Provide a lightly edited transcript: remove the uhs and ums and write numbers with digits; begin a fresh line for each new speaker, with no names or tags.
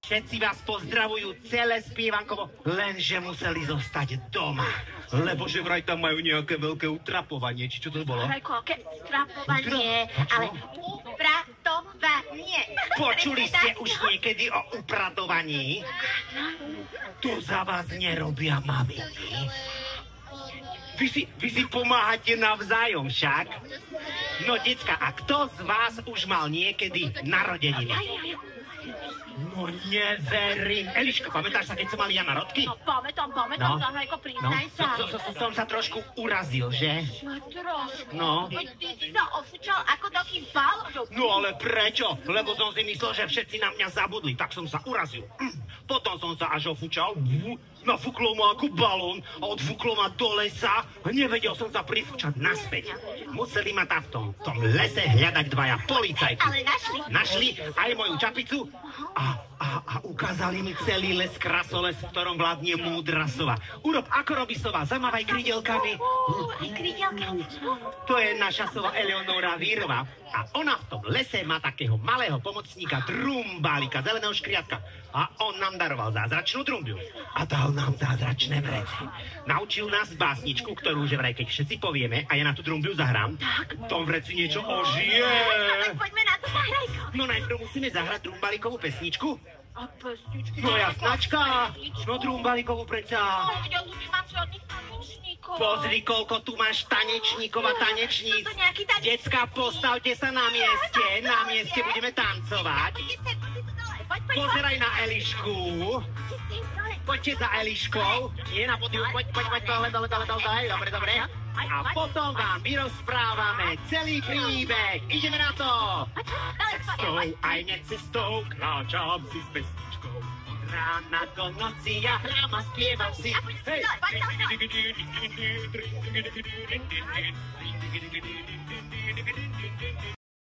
Všetci vás pozdravujú celé spievankovo, lenže museli zostať doma. Lebo že vraj tam majú nejaké veľké utrapovanie, či čo to bolo?
Veľké utrapovanie, ale upratovanie.
Počuli ste už niekedy o upratovaní? To za vás nerobia maminy. Vy si pomáhate navzájom však. No, decka, a kto z vás už mal niekedy narodeniny? No, neverím. Eliška, pamätáš sa, keď som mal ja narodky?
No, pamätám, Zahajko, priznaj sa.
Som sa trošku urazil, že?
Trošku.
No.
Ty si sa ofúčal ako taký balón.
No, ale prečo? Lebo som si myslel, že všetci na mňa zabudli, tak som sa urazil. Potom som sa až ofúčal, nafúklo ma ako balón a odfúklo ma do lesa. Nevedel som sa prifúčať naspäť. Museli ma tam v tom lese hľadať dvaja policajti.
Ale
Našli aj moju čapicu a ukázali mi celý les, krasoles, v ktorom vládne múdra sova. Urob ako robí sova, zamávaj krydelkami.
Aj krydelkami.
To je naša sova Eleonora Vírová. A ona v tom lese má takého malého pomocníka, drumbálika, zeleného škriatka. A on nám daroval zázračnú drumbiu. A dal nám zázračné vrece. Naučil nás básničku, ktorú že vraj keď všetci povieme a ja na tú drumbiu zahrám, v tom vreci niečo ožije.
Tak poďme na to, Zahajko.
No najprv musíme zahrať drumbalikovú pesničku.
A pesničky?
No jasnačka. No drumbalikovú predsa.
Ja tu nemám žiadnych tanečníkov.
Pozri, koľko tu máš tanečníkov a tanečníc.
Sú to nejakí tanečníci?
Decka, postavte sa na mieste. Na mieste budeme tancovať. Pozeraj na Elišku. Poďte za Eliškou. Nie na podiu. Poď, dole. Dobre. A potom vám vyrozprávame celý príbeh. Ideme na to. Cestou aj necestou kráčam si s pesničkou. Od rána do noci ja hrám a spievam si. Hej!